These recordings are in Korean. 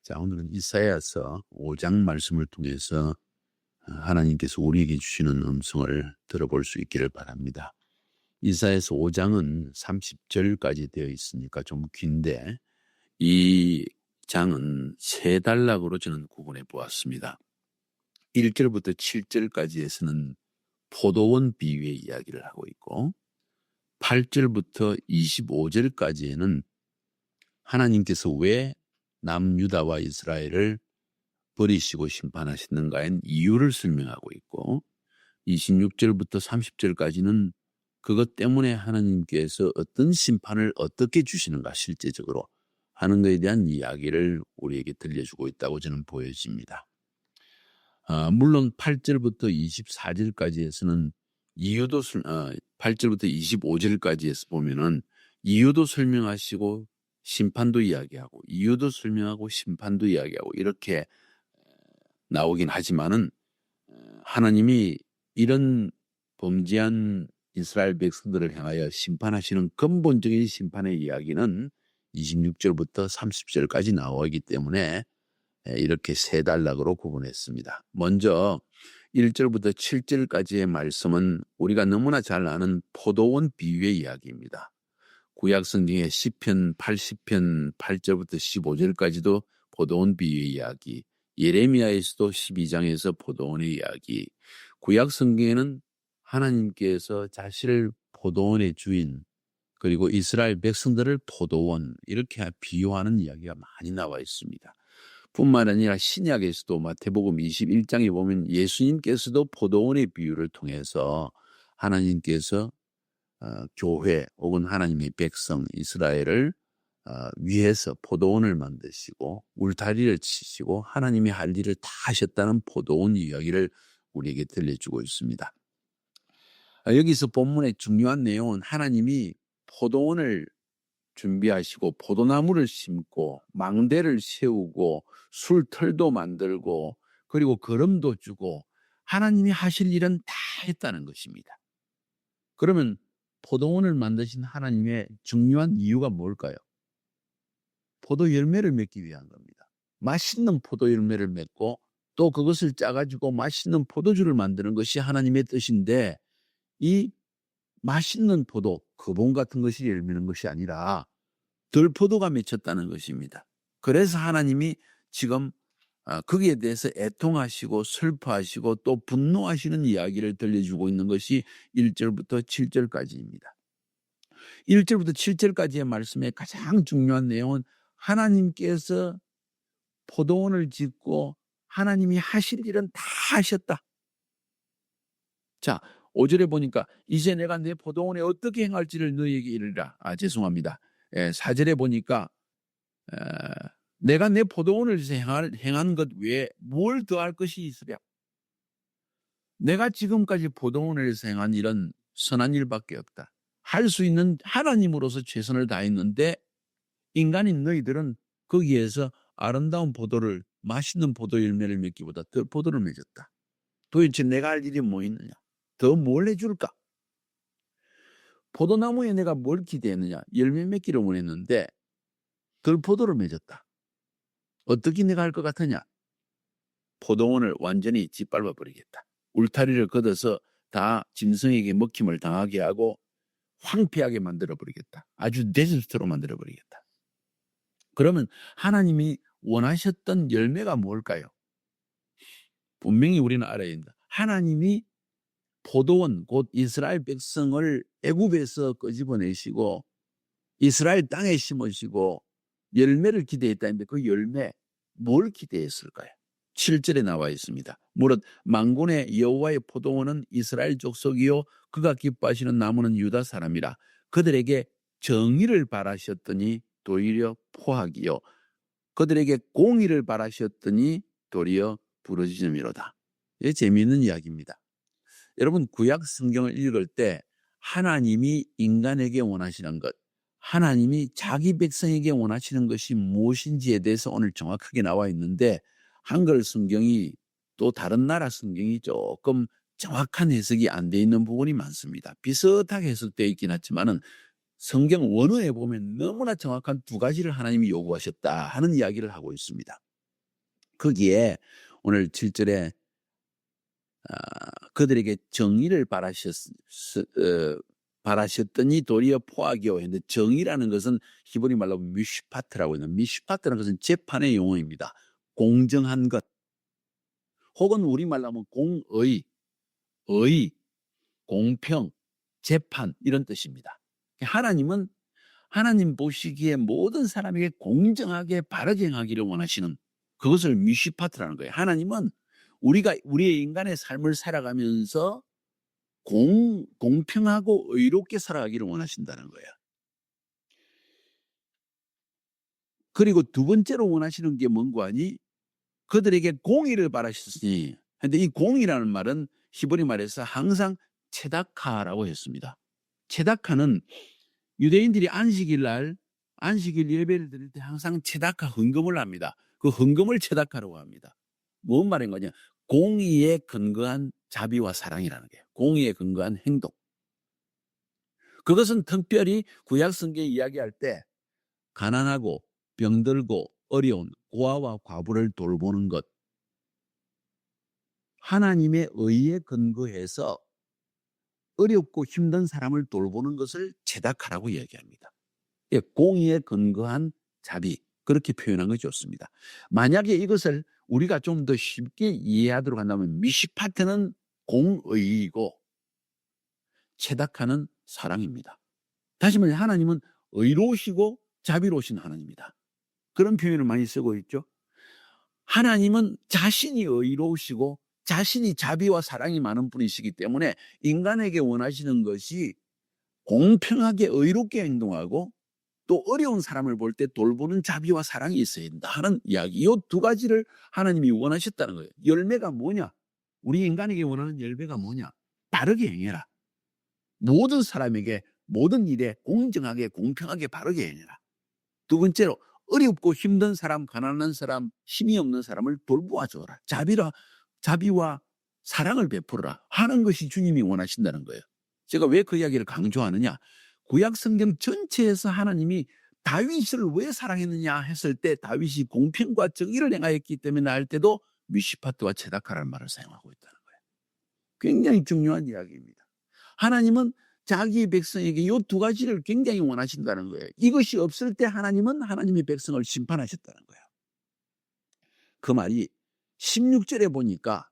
자, 오늘은 이사야서 5장 말씀을 통해서 하나님께서 우리에게 주시는 음성을 들어볼 수 있기를 바랍니다. 이사야서 5장은 30절까지 되어 있으니까 좀 긴데 이 장은 세 단락으로 저는 구분해 보았습니다. 1절부터 7절까지에서는 포도원 비유의 이야기를 하고 있고 8절부터 25절까지에는 하나님께서 왜 남유다와 이스라엘을 버리시고 심판하시는가의 이유를 설명하고 있고 26절부터 30절까지는 그것 때문에 하나님께서 어떤 심판을 어떻게 주시는가 실제적으로 하는 것에 대한 이야기를 우리에게 들려주고 있다고 저는 보여집니다. 물론 8절부터 24절까지에서는 8절부터 25절까지에서 보면은 이유도 설명하시고 심판도 이야기하고 이유도 설명하고 심판도 이야기하고 이렇게 나오긴 하지만은 하나님이 이런 범죄한 이스라엘 백성들을 향하여 심판하시는 근본적인 심판의 이야기는 26절부터 30절까지 나오기 때문에 이렇게 세 단락으로 구분했습니다. 먼저 1절부터 7절까지의 말씀은 우리가 너무나 잘 아는 포도원 비유의 이야기입니다. 구약 성경의 시편 80편 8절부터 15절까지도 포도원 비유의 이야기, 예레미야에서도 12장에서 포도원의 이야기, 구약 성경에는 하나님께서 자신을 포도원의 주인 그리고 이스라엘 백성들을 포도원 이렇게 비유하는 이야기가 많이 나와 있습니다. 뿐만 아니라 신약에서도 마태복음 21장에 보면 예수님께서도 포도원의 비유를 통해서 하나님께서 교회 혹은 하나님의 백성 이스라엘을 위해서 포도원을 만드시고 울타리를 치시고 하나님이 할 일을 다 하셨다는 포도원 이야기를 우리에게 들려주고 있습니다. 여기서 본문의 중요한 내용은 하나님이 포도원을 준비하시고 포도나무를 심고 망대를 세우고 술틀도 만들고 그리고 거름도 주고 하나님이 하실 일은 다 했다는 것입니다. 그러면 포도원을 만드신 하나님의 중요한 이유가 뭘까요? 포도 열매를 맺기 위한 겁니다. 맛있는 포도 열매를 맺고 또 그것을 짜가지고 맛있는 포도주를 만드는 것이 하나님의 뜻인데 이 맛있는 포도, 거봉 같은 것이 열매는 것이 아니라 들포도가 맺혔다는 것입니다. 그래서 하나님이 지금 거기에 대해서 애통하시고 슬퍼하시고 또 분노하시는 이야기를 들려주고 있는 것이 1절부터 7절까지입니다. 1절부터 7절까지의 말씀의 가장 중요한 내용은 하나님께서 포도원을 짓고 하나님이 하실 일은 다 하셨다. 자, 5절에 보니까 이제 내가 내 포도원에 어떻게 행할지를 너희에게 이르리라. 죄송합니다. 4절에 보니까 내가 내 포도원에서 행한 것 외에 뭘 더할 것이 있으랴. 내가 지금까지 포도원에서 행한 일은 선한 일밖에 없다. 할 수 있는 하나님으로서 최선을 다했는데 인간인 너희들은 거기에서 아름다운 포도를 맛있는 포도 열매를 맺기보다 더 포도를 맺었다. 도대체 내가 할 일이 뭐 있느냐? 더 뭘 해줄까? 포도나무에 내가 뭘 기대했느냐? 열매 맺기를 원했는데 덜 포도를 맺었다. 어떻게 내가 할 것 같으냐? 포도원을 완전히 짓밟아 버리겠다. 울타리를 걷어서 다 짐승에게 먹힘을 당하게 하고 황폐하게 만들어 버리겠다. 아주 데저트로 만들어 버리겠다. 그러면 하나님이 원하셨던 열매가 뭘까요? 분명히 우리는 알아야 된다. 하나님이 포도원 곧 이스라엘 백성을 애굽에서 끄집어내시고 이스라엘 땅에 심으시고 열매를 기대했다는데 그 열매 뭘 기대했을까요? 7절에 나와 있습니다. 무릇 만군의 여호와의 포도원은 이스라엘 족속이요 그가 기뻐하시는 나무는 유다 사람이라. 그들에게 정의를 바라셨더니 도리어 포악이요 그들에게 공의를 바라셨더니 도리어 부르짖음이로다. 이게 재미있는 이야기입니다. 여러분 구약 성경을 읽을 때 하나님이 인간에게 원하시는 것, 하나님이 자기 백성에게 원하시는 것이 무엇인지에 대해서 오늘 정확하게 나와 있는데 한글 성경이 또 다른 나라 성경이 조금 정확한 해석이 안 돼 있는 부분이 많습니다. 비슷하게 해석되어 있긴 하지만은 성경 원어에 보면 너무나 정확한 두 가지를 하나님이 요구하셨다 하는 이야기를 하고 있습니다. 거기에 오늘 7절에 그들에게 정의를 바라셨더니 도리어 포하기요 했는데, 정의라는 것은 히브리 말로 미슈파트라고 해요. 미슈파트라는 것은 재판의 용어입니다. 공정한 것, 혹은 우리말로 하면 공의, 공평, 재판, 이런 뜻입니다. 하나님은 하나님 보시기에 모든 사람에게 공정하게 바르게 행하기를 원하시는, 그것을 미슈파트라는 거예요. 하나님은 우리가 우리의 인간의 삶을 살아가면서 공평하고 의롭게 살아가기를 원하신다는 거예요. 그리고 두 번째로 원하시는 게 뭔고 하니, 그들에게 공의를 바라셨으니. 근데 이 공의라는 말은 히브리 말에서 항상 체다카라고 했습니다. 체다카는 유대인들이 안식일 예배를 드릴 때 항상 체다카 헌금을 합니다. 그 헌금을 체다카라고 합니다. 뭔 말인 거냐? 공의에 근거한 자비와 사랑이라는 거예요. 공의에 근거한 행동. 그것은 특별히 구약 성경에 이야기할 때 가난하고 병들고 어려운 고아와 과부를 돌보는 것, 하나님의 의에 근거해서 어렵고 힘든 사람을 돌보는 것을 체다카라고 이야기합니다. 예, 공의에 근거한 자비, 그렇게 표현한 것이 좋습니다. 만약에 이것을 우리가 좀 더 쉽게 이해하도록 한다면, 미시파트는 공의이고 체다카는 사랑입니다. 다시 말해 하나님은 의로우시고 자비로우신 하나님입니다. 그런 표현을 많이 쓰고 있죠. 하나님은 자신이 의로우시고 자신이 자비와 사랑이 많은 분이시기 때문에 인간에게 원하시는 것이 공평하게 의롭게 행동하고 또 어려운 사람을 볼 때 돌보는 자비와 사랑이 있어야 된다 하는 이야기. 이 두 가지를 하나님이 원하셨다는 거예요. 열매가 뭐냐? 우리 인간에게 원하는 열매가 뭐냐? 바르게 행해라. 모든 사람에게 모든 일에 공정하게 공평하게 바르게 행해라. 두 번째로 어렵고 힘든 사람, 가난한 사람, 힘이 없는 사람을 돌보아 줘라. 자비와 사랑을 베풀어라 하는 것이 주님이 원하신다는 거예요. 제가 왜 그 이야기를 강조하느냐? 구약 성경 전체에서 하나님이 다윗을 왜 사랑했느냐 했을 때, 다윗이 공평과 정의를 행하였기 때문에 할 때도 미시파트와 체다카라는 말을 사용하고 있다는 거예요. 굉장히 중요한 이야기입니다. 하나님은 자기 백성에게 이 두 가지를 굉장히 원하신다는 거예요. 이것이 없을 때 하나님은 하나님의 백성을 심판하셨다는 거예요. 그 말이 16절에 보니까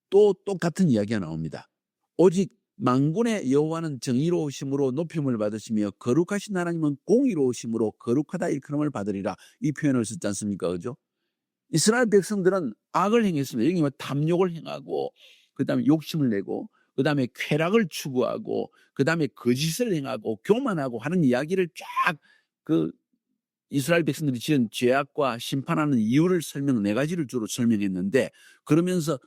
또 똑같은 이야기가 나옵니다. 오직 만군의 여호와는 정의로우심으로 높임을 받으시며 거룩하신 하나님은 공의로우심으로 거룩하다 일컬음을 받으리라. 이 표현을 썼지 않습니까? 그죠? 이스라엘 백성들은 악을 행했습니다. 여기 뭐 탐욕을 행하고, 그 다음에 욕심을 내고, 그 다음에 쾌락을 추구하고, 그 다음에 거짓을 행하고 교만하고 하는 이야기를 쫙 이스라엘 백성들이 지은 죄악과 심판하는 이유를 네 가지를 주로 설명했는데, 그러면서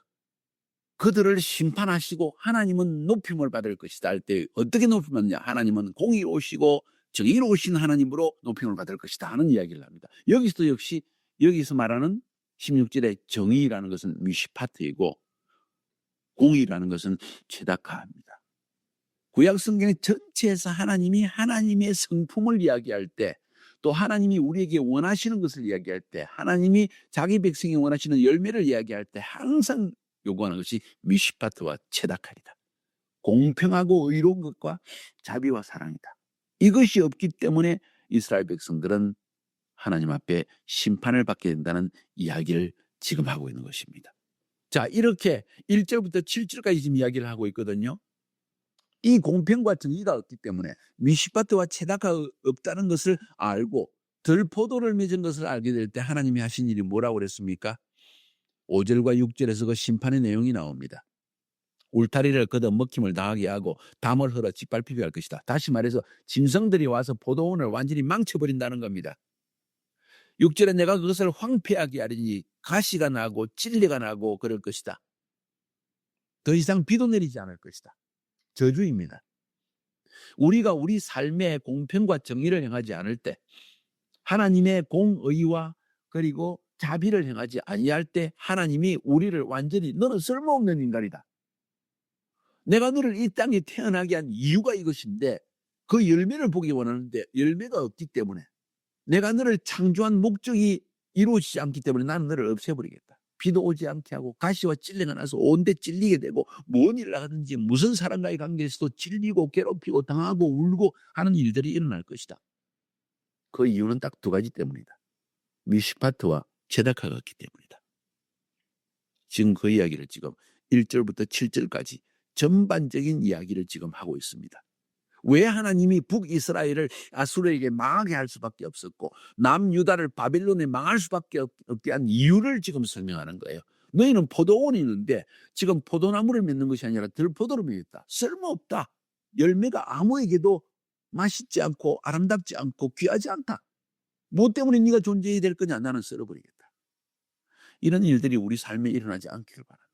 그들을 심판하시고 하나님은 높임을 받을 것이다 할 때 어떻게 높임을 받느냐? 하나님은 공의로우시고 정의로우신 하나님으로 높임을 받을 것이다 하는 이야기를 합니다. 여기서도 역시 여기서 말하는 16절의 정의라는 것은 미시파트이고 공의라는 것은 체다카입니다. 구약 성경 전체에서 하나님이 하나님의 성품을 이야기할 때, 또 하나님이 우리에게 원하시는 것을 이야기할 때, 하나님이 자기 백성이 원하시는 열매를 이야기할 때 항상 요구하는 것이 미시파트와 체다카이다. 공평하고 의로운 것과 자비와 사랑이다. 이것이 없기 때문에 이스라엘 백성들은 하나님 앞에 심판을 받게 된다는 이야기를 지금 하고 있는 것입니다. 자, 이렇게 1절부터 7절까지 지금 이야기를 하고 있거든요. 이 공평과 정의가 없기 때문에 미시파트와 체다카가 없다는 것을 알고 들포도를 맺은 것을 알게 될 때 하나님이 하신 일이 뭐라고 그랬습니까? 5절과 6절에서 그 심판의 내용이 나옵니다. 울타리를 걷어 먹힘을 당하게 하고 담을 흘러 짓밟히게 할 것이다. 다시 말해서 짐승들이 와서 포도원을 완전히 망쳐버린다는 겁니다. 6절에 내가 그것을 황폐하게 하리니 가시가 나고 찔레가 나고 그럴 것이다. 더 이상 비도 내리지 않을 것이다. 저주입니다. 우리가 우리 삶의 공평과 정의를 행하지 않을 때, 하나님의 공의와 그리고 자비를 행하지 아니할 때 하나님이 우리를 완전히 너는 쓸모없는 인간이다. 내가 너를 이 땅에 태어나게 한 이유가 이것인데 그 열매를 보기 원하는데 열매가 없기 때문에, 내가 너를 창조한 목적이 이루어지지 않기 때문에 나는 너를 없애버리겠다. 비도 오지 않게 하고 가시와 찔레가 나서 온데 찔리게 되고 뭔 일을 하든지 무슨 사람과의 관계에서도 찔리고 괴롭히고 당하고 울고 하는 일들이 일어날 것이다. 그 이유는 딱 두 가지 때문이다. 미슈파트와 제다카가 있기 때문이다. 지금 그 이야기를 지금 1절부터 7절까지 전반적인 이야기를 지금 하고 있습니다. 왜 하나님이 북이스라엘을 아수르에게 망하게 할 수밖에 없었고 남유다를 바벨론에 망할 수밖에 없게 한 이유를 지금 설명하는 거예요. 너희는 포도원이 있는데 지금 포도나무를 맺는 것이 아니라 들포도를 맺었다. 쓸모없다. 열매가 아무에게도 맛있지 않고 아름답지 않고 귀하지 않다. 뭐 때문에 네가 존재해야 될 거냐. 나는 썰어버리겠다. 이런 일들이 우리 삶에 일어나지 않기를 바랍니다.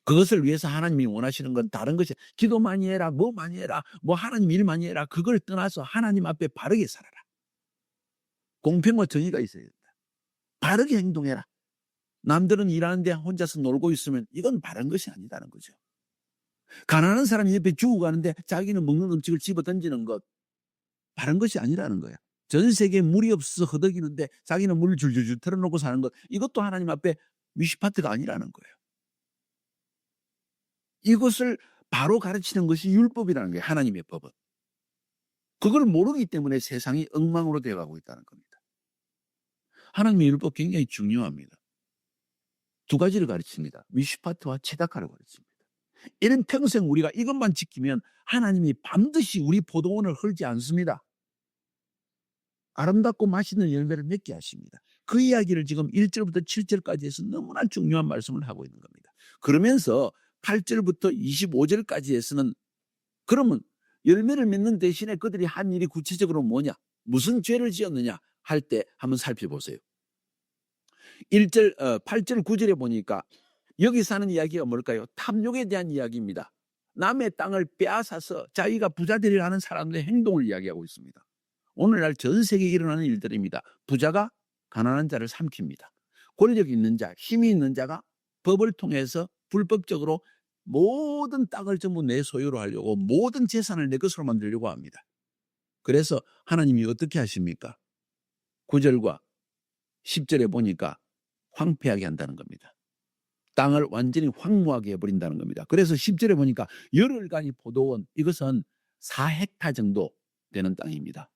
그것을 위해서 하나님이 원하시는 건 다른 것이 기도 많이 해라, 뭐 많이 해라, 뭐 하나님 일 많이 해라. 그걸 떠나서 하나님 앞에 바르게 살아라. 공평과 정의가 있어야 된다. 바르게 행동해라. 남들은 일하는데 혼자서 놀고 있으면 이건 바른 것이 아니다는 거죠. 가난한 사람이 옆에 죽어가는데 자기는 먹는 음식을 집어 던지는 것 바른 것이 아니라는 거야. 전 세계에 물이 없어서 허덕이는데 자기는 물을 줄줄줄 틀어놓고 사는 것 이것도 하나님 앞에 미슈파트가 아니라는 거예요. 이것을 바로 가르치는 것이 율법이라는 거예요. 하나님의 법은. 그걸 모르기 때문에 세상이 엉망으로 되어가고 있다는 겁니다. 하나님의 율법 굉장히 중요합니다. 두 가지를 가르칩니다. 미슈파트와 체다카를 가르칩니다. 이런 평생 우리가 이것만 지키면 하나님이 반드시 우리 포도원을 헐지 않습니다. 아름답고 맛있는 열매를 맺게 하십니다. 그 이야기를 지금 1절부터 7절까지 해서 너무나 중요한 말씀을 하고 있는 겁니다. 그러면서 8절부터 25절까지에서는 그러면 열매를 맺는 대신에 그들이 한 일이 구체적으로 뭐냐? 무슨 죄를 지었느냐? 할 때 한번 살펴보세요. 8절 9절에 보니까 여기 사는 이야기가 뭘까요? 탐욕에 대한 이야기입니다. 남의 땅을 빼앗아서 자기가 부자 되려 하는 사람들의 행동을 이야기하고 있습니다. 오늘날 전 세계에 일어나는 일들입니다. 부자가 가난한 자를 삼킵니다. 권력 있는 자, 힘이 있는 자가 법을 통해서 불법적으로 모든 땅을 전부 내 소유로 하려고 모든 재산을 내 것으로 만들려고 합니다. 그래서 하나님이 어떻게 하십니까? 9절과 10절에 보니까 황폐하게 한다는 겁니다. 땅을 완전히 황무하게 해버린다는 겁니다. 그래서 10절에 보니까 열흘간이 포도원, 이것은 4헥타 정도 되는 땅입니다.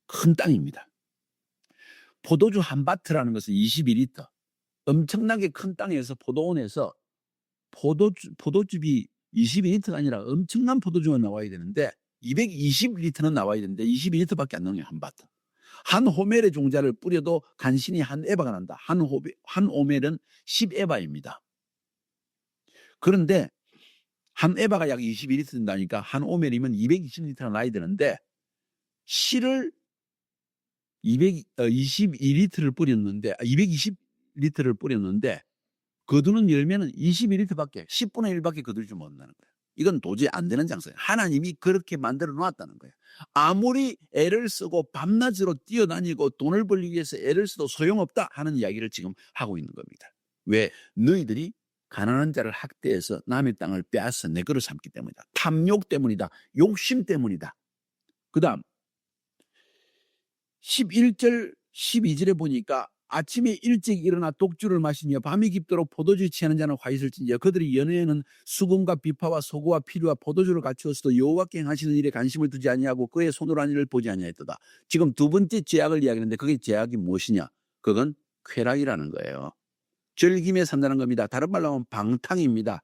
큰 땅입니다. 포도주 한 바트라는 것은 22리터. 엄청나게 큰 땅에서 포도원에서 포도즙이 22리터가 아니라 엄청난 포도주가 나와야 되는데 220리터는 나와야 되는데 22리터밖에 안 나와요. 한 바트. 한 호멜의 종자를 뿌려도 간신히 한 에바가 난다. 한 오멜은 10에바입니다. 그런데 한 에바가 약 22리터 된다니까 한 오멜이면 220리터가 나야 되는데 실을 222리터를 뿌렸는데 220리터를 뿌렸는데 거두는 열매는 21리터밖에 10분의 1밖에 거두지 못한다는 거예요. 이건 도저히 안 되는 장사예요. 하나님이 그렇게 만들어 놓았다는 거예요. 아무리 애를 쓰고 밤낮으로 뛰어다니고 돈을 벌기 위해서 애를 써도 소용없다 하는 이야기를 지금 하고 있는 겁니다. 왜? 너희들이 가난한 자를 학대해서 남의 땅을 빼앗아 내 거를 삼기 때문이다. 탐욕 때문이다. 욕심 때문이다. 그 다음 11절 12절에 보니까 아침에 일찍 일어나 독주를 마시며 밤이 깊도록 포도주에 취하는 자는 화 있을진지요. 그들이 연회에는 수금과 비파와 소고와 피류와 포도주를 갖추었어도 여호와께 행하시는 일에 관심을 두지 아니하고 그의 손으로 한 일을 보지 아니하였도다. 지금 두 번째 죄악을 이야기하는데 그게 죄악이 무엇이냐? 그건 쾌락이라는 거예요. 즐김에 산다는 겁니다. 다른 말로 하면 방탕입니다.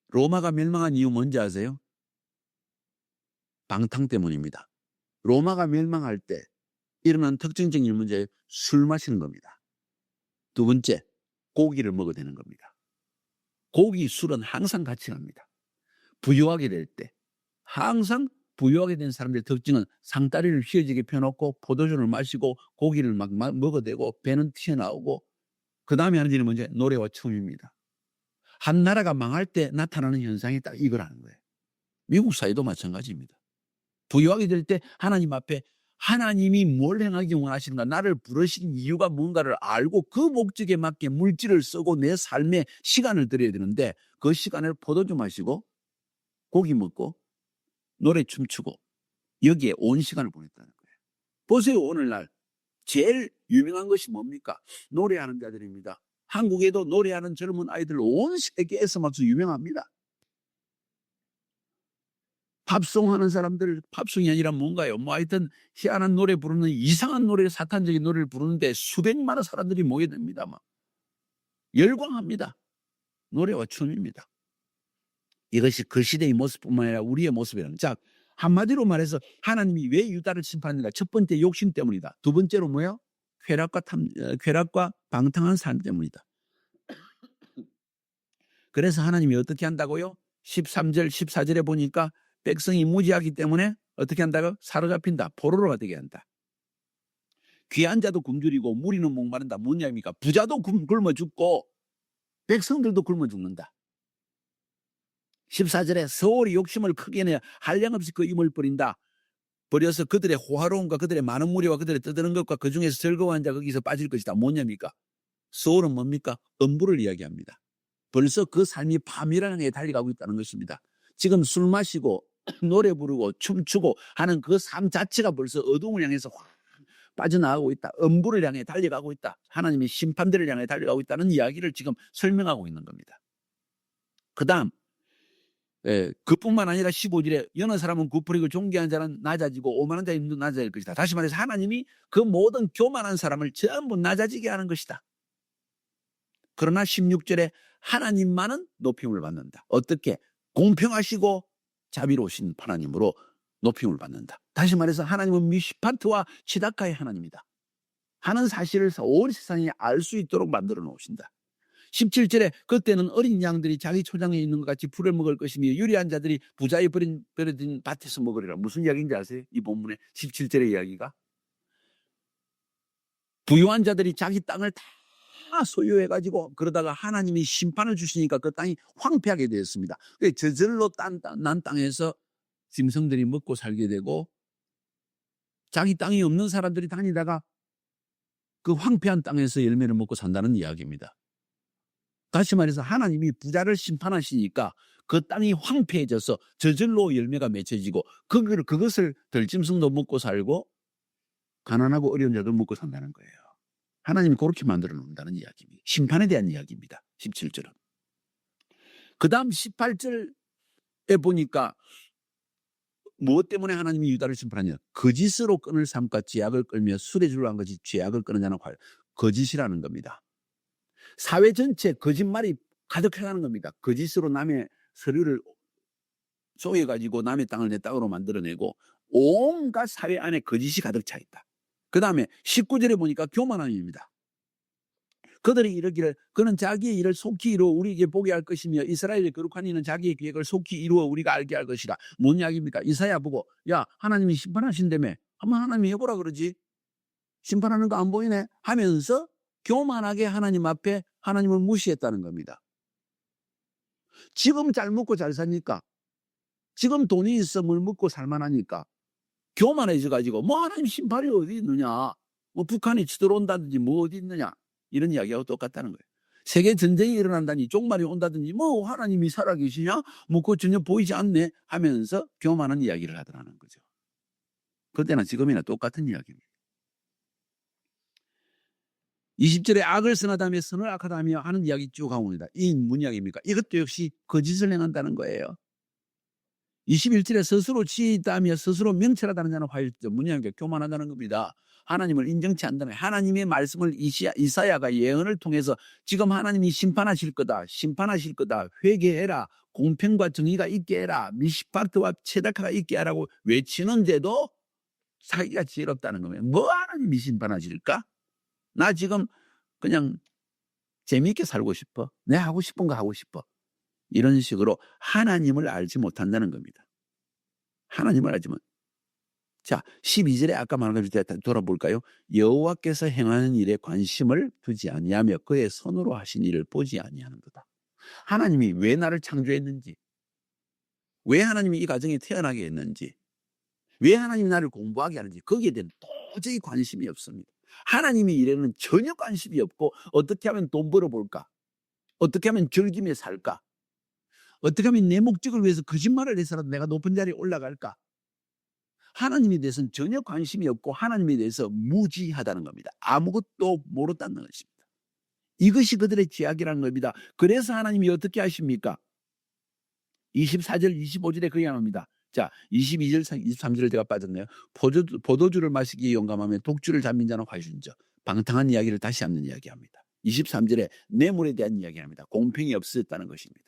로마가 멸망한 이유 뭔지 아세요? 방탕 때문입니다. 로마가 멸망할 때 일어난 특징적인 문제에 술 마시는 겁니다. 두 번째, 고기를 먹어야 되는 겁니다. 고기, 술은 항상 같이 갑니다. 부유하게 될 때 항상 부유하게 된 사람들의 특징은 상다리를 휘어지게 펴놓고 포도주를 마시고 고기를 막 먹어대고 배는 튀어나오고 그 다음에 하는 일은 먼저 노래와 춤입니다. 한 나라가 망할 때 나타나는 현상이 딱 이거라는 거예요. 미국 사회도 마찬가지입니다. 부유하게 될 때 하나님 앞에 하나님이 뭘 행하기 원하시는가, 나를 부르신 이유가 뭔가를 알고 그 목적에 맞게 물질을 쓰고 내 삶에 시간을 들여야 되는데 그 시간을 포도주 마시고 고기 먹고 노래 춤추고 여기에 온 시간을 보냈다는 거예요. 보세요. 오늘날 제일 유명한 것이 뭡니까? 노래하는 자들입니다. 한국에도 노래하는 젊은 아이들 온 세계에서 막수 유명합니다. 팝송 하는 사람들, 팝송이 아니라 뭔가요? 뭐 하여튼 희한한 노래 부르는, 이상한 노래, 사탄적인 노래를 부르는데 수백만의 사람들이 모여듭니다. 막 열광합니다. 노래와 춤입니다. 이것이 그 시대의 모습뿐만 아니라 우리의 모습이라는. 자, 한마디로 말해서 하나님이 왜 유다를 심판하는가? 첫 번째 욕심 때문이다. 두 번째로 뭐예요? 쾌락과 방탕한 삶 때문이다. 그래서 하나님이 어떻게 한다고요? 13절, 14절에 보니까 백성이 무지하기 때문에 어떻게 한다고? 사로잡힌다. 포로로가 되게 한다. 귀한 자도 굶주리고 무리는 목마른다. 뭔 얘기입니까? 부자도 굶어 죽고 백성들도 굶어 죽는다. 14절에 서울이 욕심을 크게 내 한량없이 그 힘을 버린다. 버려서 그들의 호화로움과 그들의 많은 무리와 그들의 떠드는 것과 그 중에서 즐거워한 자 거기서 빠질 것이다. 뭐냐입니까? 서울은 뭡니까? 음부를 이야기합니다. 벌써 그 삶이 파멸을 향해 달려가고 있다는 것입니다. 지금 술 마시고 노래 부르고 춤추고 하는 그 삶 자체가 벌써 어둠을 향해서 확 빠져나가고 있다. 음부를 향해 달려가고 있다. 하나님의 심판대를 향해 달려가고 있다는 이야기를 지금 설명하고 있는 겁니다. 그 다음 그뿐만 아니라 15절에 여느 사람은 구부리고 존귀한 자는 낮아지고 오만한 자의 힘도 낮아질 것이다. 다시 말해서 하나님이 그 모든 교만한 사람을 전부 낮아지게 하는 것이다. 그러나 16절에 하나님만은 높임을 받는다. 어떻게? 공평하시고 자비로우신 하나님으로 높임을 받는다. 다시 말해서 하나님은 미시파트와 치다카의 하나님이다 하는 사실을 온 세상이 알 수 있도록 만들어 놓으신다. 17절에 그때는 어린 양들이 자기 초장에 있는 것 같이 풀을 먹을 것이며 유리한 자들이 부자의 버려진 밭에서 먹으리라. 무슨 이야기인지 아세요? 이 본문의 17절의 이야기가 부유한 자들이 자기 땅을 다 소유해가지고 그러다가 하나님이 심판을 주시니까 그 땅이 황폐하게 되었습니다. 저절로 난 땅에서 짐승들이 먹고 살게 되고 자기 땅이 없는 사람들이 다니다가 그 황폐한 땅에서 열매를 먹고 산다는 이야기입니다. 다시 말해서 하나님이 부자를 심판하시니까 그 땅이 황폐해져서 저절로 열매가 맺혀지고 그것을 들짐승도 먹고 살고 가난하고 어려운 자도 먹고 산다는 거예요. 하나님이 그렇게 만들어 놓는다는 이야기입니다. 심판에 대한 이야기입니다. 17절은. 그 다음 18절에 보니까 무엇 때문에 하나님이 유다를 심판하냐? 거짓으로 끈을 삼가 죄악을 끌며 술에 줄한 것이 죄악을 끄는 자는 거짓이라는 겁니다. 사회 전체 거짓말이 가득해가는 겁니다. 거짓으로 남의 서류를 쪼개가지고 남의 땅을 내 땅으로 만들어내고 온갖 사회 안에 거짓이 가득 차 있다. 그 다음에 19절에 보니까 교만함입니다. 그들이 이르기를 그는 자기의 일을 속히 이루어 우리에게 보게 할 것이며 이스라엘의 거룩한 이는 자기의 계획을 속히 이루어 우리가 알게 할 것이라. 뭔 이야기입니까? 이사야 보고 야 하나님이 심판하신다며 한번 하나님이 해보라 그러지. 심판하는 거 안 보이네 하면서 교만하게 하나님 앞에 하나님을 무시했다는 겁니다. 지금 잘 먹고 잘 사니까 지금 돈이 있어 뭘 먹고 살만하니까 교만해져가지고 뭐 하나님 심판이 어디 있느냐, 뭐 북한이 치들어온다든지 뭐 어디 있느냐 이런 이야기하고 똑같다는 거예요. 세계 전쟁이 일어난다니 종말이 온다든지 뭐 하나님이 살아계시냐 뭐 그거 전혀 보이지 않네 하면서 교만한 이야기를 하더라는 거죠. 그때나 지금이나 똑같은 이야기입니다. 20절에 악을 선하다며 선을 악하다며 하는 이야기 쭉 하고 옵니다. 이 뭔 이야기입니까? 이것도 역시 거짓을 행한다는 거예요. 21절에 스스로 지혜 있다며 스스로 명철하다는 자는 화일죠. 뭔 이야기입니까? 교만하다는 겁니다. 하나님을 인정치 않다는 거예요. 하나님의 말씀을 이사야가 예언을 통해서 지금 하나님이 심판하실 거다. 심판하실 거다. 회개해라. 공평과 정의가 있게 해라. 미시파트와 체다카가 있게 하라고 외치는데도 자기가 지혜롭다는 거예요. 뭐 하나님이 심판하실까? 나 지금 그냥 재미있게 살고 싶어. 내 하고 싶은 거 하고 싶어. 이런 식으로 하나님을 알지 못한다는 겁니다. 하나님을 알지 못. 자, 12절에 아까 말한 것을 돌아볼까요? 여호와께서 행하는 일에 관심을 두지 아니하며 그의 손으로 하신 일을 보지 아니하는 거다. 하나님이 왜 나를 창조했는지, 왜 하나님이 이 가정에 태어나게 했는지, 왜 하나님이 나를 공부하게 하는지 거기에 대한 도저히 관심이 없습니다. 하나님의 일에는 전혀 관심이 없고 어떻게 하면 돈 벌어볼까? 어떻게 하면 즐기며 살까? 어떻게 하면 내 목적을 위해서 거짓말을 해서라도 내가 높은 자리에 올라갈까? 하나님에 대해서는 전혀 관심이 없고 하나님에 대해서 무지하다는 겁니다. 아무것도 모른다는 것입니다. 이것이 그들의 죄악이라는 겁니다. 그래서 하나님이 어떻게 하십니까? 24절 25절에 그렇게 합니다. 자, 22절 23절을 제가 빠졌네요. 포도주를 마시기에 용감하며 독주를 잠민 자는 화이준저. 방탕한 이야기를 다시 한번 이야기합니다. 23절에 뇌물에 대한 이야기합니다. 공평이 없었다는 것입니다.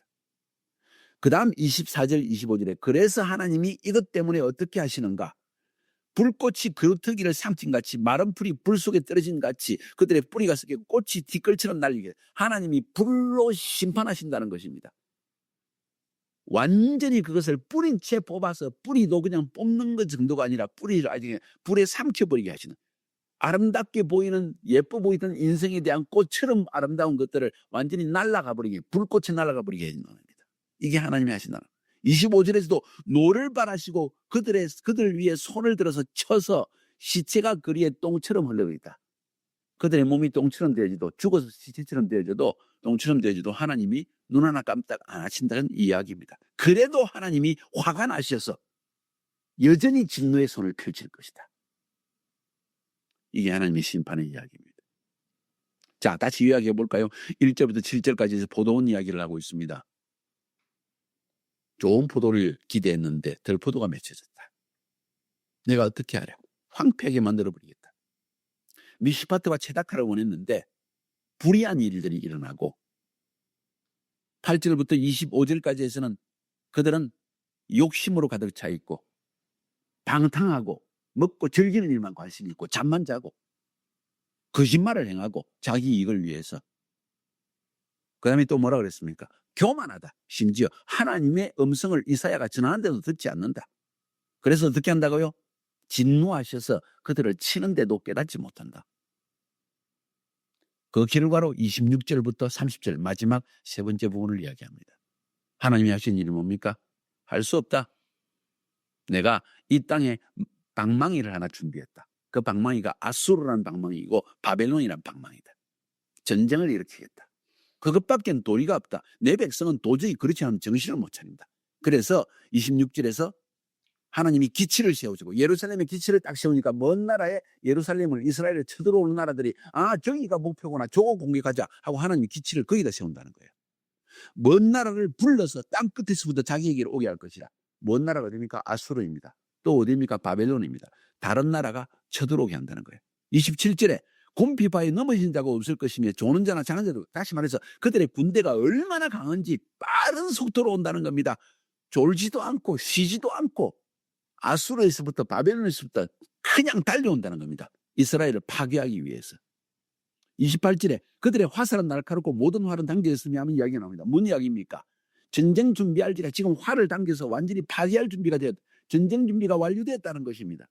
그 다음 24절 25절에 그래서 하나님이 이것 때문에 어떻게 하시는가? 불꽃이 그루터기를 삼킨같이 마른 풀이 불 속에 떨어진 같이 그들의 뿌리가 썩게 꽃이 티끌처럼 날리게 하나님이 불로 심판하신다는 것입니다. 완전히 그것을 뿌린 채 뽑아서 뿌리도 그냥 뽑는 것 정도가 아니라 뿌리를 아주 불에 삼켜버리게 하시는, 아름답게 보이는 예뻐 보이던 인생에 대한 꽃처럼 아름다운 것들을 완전히 날아가 버리게, 불꽃에 날아가 버리게 해주는 겁니다. 이게 하나님이 하신다. 25절에서도 노를 바라시고 그들 위에 손을 들어서 쳐서 시체가 거리에 똥처럼 흘러있다. 그들의 몸이 똥처럼 되어져도, 죽어서 시체처럼 되어져도, 똥처럼 되어져도 하나님이 눈 하나 깜짝 안 하신다는 이야기입니다. 그래도 하나님이 화가 나셔서 여전히 진노의 손을 펼칠 것이다. 이게 하나님의 심판의 이야기입니다. 자, 다시 이야기해 볼까요? 1절부터 7절까지 포도원 이야기를 하고 있습니다. 좋은 포도를 기대했는데 들포도가 맺혀졌다. 내가 어떻게 하랴? 황폐하게 만들어버리겠다. 미시파트와 체다카를 원했는데 불의한 일들이 일어나고 8절부터 25절까지에서는 그들은 욕심으로 가득 차 있고 방탕하고 먹고 즐기는 일만 관심이 있고 잠만 자고 거짓말을 행하고 자기 이익을 위해서. 그 다음에 또 뭐라 그랬습니까? 교만하다. 심지어 하나님의 음성을 이사야가 전하는데도 듣지 않는다. 그래서 어떻게 한다고요? 진노하셔서 그들을 치는데도 깨닫지 못한다. 그 결과로 26절부터 30절 마지막 세 번째 부분을 이야기합니다. 하나님이 하신 일이 뭡니까? 할 수 없다. 내가 이 땅에 방망이를 하나 준비했다. 그 방망이가 아수르라는 방망이고 바벨론이라는 방망이다. 전쟁을 일으키겠다. 그것밖에 도리가 없다. 내 백성은 도저히 그렇지 않으면 정신을 못 차린다. 그래서 26절에서 하나님이 기치를 세워주고 예루살렘에 기치를 딱 세우니까 먼 나라에 예루살렘을 이스라엘에 쳐들어오는 나라들이 저기가 목표구나, 저거 공격하자 하고 하나님이 기치를 거기다 세운다는 거예요. 먼 나라를 불러서 땅 끝에서부터 자기에게로 오게 할 것이라. 먼 나라가 어디입니까? 아수르입니다. 또 어디입니까? 바벨론입니다. 다른 나라가 쳐들어오게 한다는 거예요. 27절에 곰피바에 넘어진 자가 없을 것이며 조는 자나 장한 자도, 다시 말해서 그들의 군대가 얼마나 강한지 빠른 속도로 온다는 겁니다. 졸지도 않고 쉬지도 않고 아수르에서부터 바벨론에서부터 그냥 달려온다는 겁니다. 이스라엘을 파괴하기 위해서. 28절에 그들의 화살은 날카롭고 모든 활은 당겨졌으며 하는 이야기가 나옵니다. 뭔 이야기입니까? 전쟁 준비할지라 지금 활을 당겨서 완전히 파괴할 준비가 되었, 전쟁 준비가 완료되었다는 것입니다.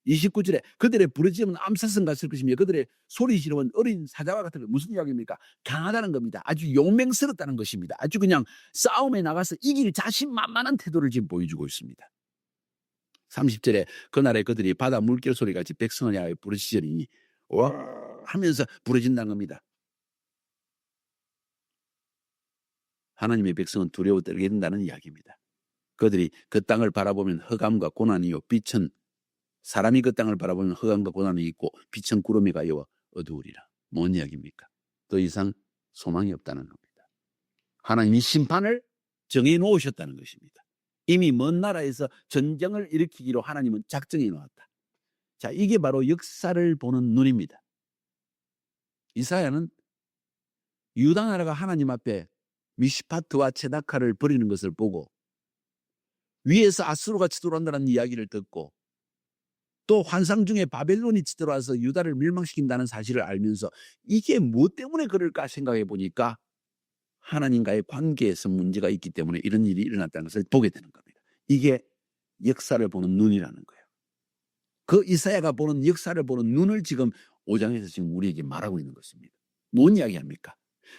29절에 그들의 부르짖음은 암사성 같을 것이며 그들의 소리 지르면 어린 사자와 같은 것. 무슨 이야기입니까? 강하다는 겁니다. 아주 용맹스럽다는 것입니다. 아주 그냥 싸움에 나가서 이길 자신만만한 태도를 지금 보여주고 있습니다. 30절에 그날에 그들이 바다 물결 소리같이 백성을 향하여 부르짖으니 와 하면서 부르짖는다는 겁니다. 하나님의 백성은 두려워 떨게 된다는 이야기입니다. 그들이 그 땅을 바라보면 흑암과 고난이요 빛은, 사람이 그 땅을 바라보면 흑암과 고난이 있고 빛은 구름이 가여워 어두우리라. 뭔 이야기입니까? 더 이상 소망이 없다는 겁니다. 하나님이 심판을 정해 놓으셨다는 것입니다. 이미 먼 나라에서 전쟁을 일으키기로 하나님은 작정해 놓았다. 자, 이게 바로 역사를 보는 눈입니다. 이사야는 유다 나라가 하나님 앞에 미시파트와 체다카를 버리는 것을 보고 위에서 아수르가 치들어온다는 이야기를 듣고 또 환상 중에 바벨론이 치들어와서 유다를 멸망시킨다는 사실을 알면서 이게 뭐 때문에 그럴까 생각해 보니까 하나님과의 관계에서 문제가 있기 때문에 이런 일이 일어났다는 것을 보게 되는 겁니다. 이게 역사를 보는 눈이라는 거예요. 그 이사야가 보는 역사를 보는 눈을 지금 5장에서 지금 우리에게 말하고 있는 것입니다. 뭔 이야기합니까?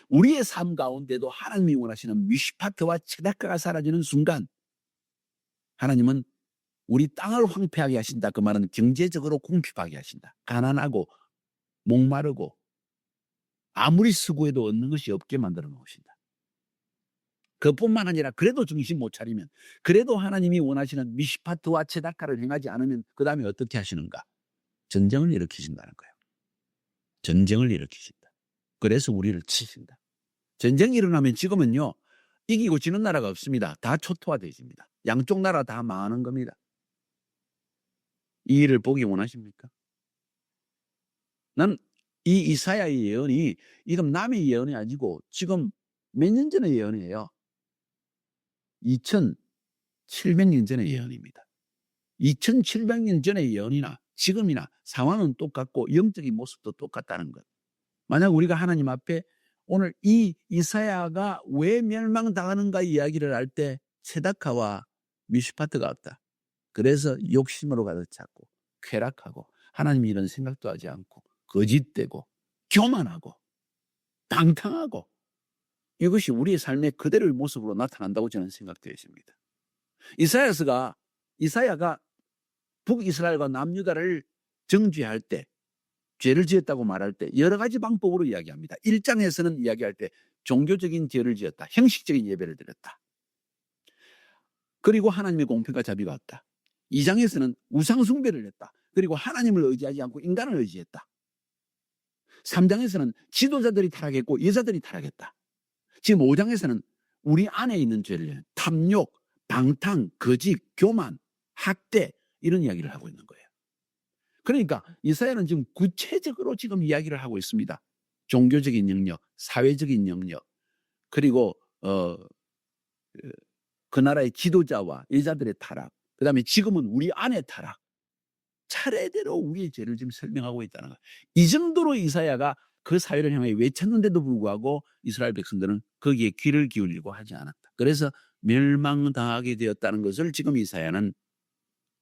우리의 삶 가운데도 하나님이 원하시는 미시파트와 체다카가 사라지는 순간 하나님은 우리 땅을 황폐하게 하신다. 그 말은 경제적으로 궁핍하게 하신다. 가난하고 목마르고 아무리 수고해도 얻는 것이 없게 만들어 놓으신다. 그뿐만 아니라 그래도 정신 못 차리면, 그래도 하나님이 원하시는 미시파트와 체다카를 행하지 않으면 그 다음에 어떻게 하시는가? 전쟁을 일으키신다는 거예요. 전쟁을 일으키신다. 그래서 우리를 치신다. 전쟁이 일어나면 지금은요, 이기고 지는 나라가 없습니다. 다 초토화되십니다. 양쪽 나라 다 망하는 겁니다. 이 일을 보기 원하십니까? 난 이 이사야의 예언이 이건 남의 예언이 아니고 지금 몇 년 전의 예언이에요. 2700년 전의 예언입니다. 2700년 전의 예언이나 지금이나 상황은 똑같고 영적인 모습도 똑같다는 것. 만약 우리가 하나님 앞에 오늘 이 이사야가 왜 멸망당하는가 이야기를 할 때 세다카와 미슈파트가 없다. 그래서 욕심으로 가득 찼고 쾌락하고 하나님이 이런 생각도 하지 않고 거짓되고 교만하고 방탕하고 이것이 우리의 삶의 그대로의 모습으로 나타난다고 저는 생각되었습니다. 이사야가 북이스라엘과 남유다를 정죄할 때, 죄를 지었다고 말할 때 여러 가지 방법으로 이야기합니다. 1장에서는 이야기할 때 종교적인 죄를 지었다. 형식적인 예배를 드렸다. 그리고 하나님의 공평과 자비가 없다. 2장에서는 우상 숭배를 했다. 그리고 하나님을 의지하지 않고 인간을 의지했다. 3장에서는 지도자들이 타락했고 여자들이 타락했다. 지금 5장에서는 우리 안에 있는 죄를, 탐욕, 방탕, 거짓, 교만, 학대 이런 이야기를 하고 있는 거예요. 그러니까 이사야는 지금 구체적으로 지금 이야기를 하고 있습니다. 종교적인 영역, 사회적인 영역, 그리고 그 나라의 지도자와 여자들의 타락, 그 다음에 지금은 우리 안의 타락, 차례대로 우리의 죄를 지금 설명하고 있다는 거예요. 이 정도로 이사야가 그 사회를 향해 외쳤는데도 불구하고 이스라엘 백성들은 거기에 귀를 기울이고 하지 않았다. 그래서 멸망당하게 되었다는 것을 지금 이사야는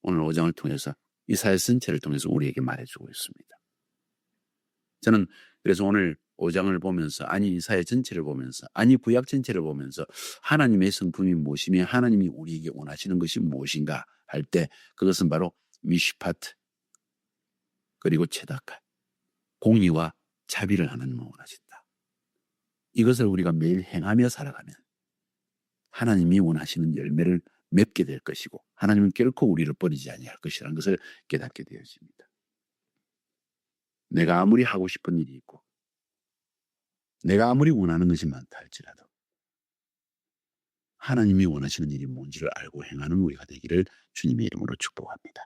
오늘 5장을 통해서 이사야 선체를 통해서 우리에게 말해주고 있습니다. 저는 그래서 오늘 5장을 보면서, 아니 이사야 전체를 보면서, 아니 구약 전체를 보면서 하나님의 성품이 무엇이며 하나님이 우리에게 원하시는 것이 무엇인가 할 때 그것은 바로 미시파트 그리고 체다카, 공의와 자비를 하나님은 원하신다. 이것을 우리가 매일 행하며 살아가면 하나님이 원하시는 열매를 맺게 될 것이고 하나님은 결코 우리를 버리지 아니할 것이라는 것을 깨닫게 되어집니다. 내가 아무리 하고 싶은 일이 있고 내가 아무리 원하는 것이 많다 할지라도 하나님이 원하시는 일이 뭔지를 알고 행하는 우리가 되기를 주님의 이름으로 축복합니다.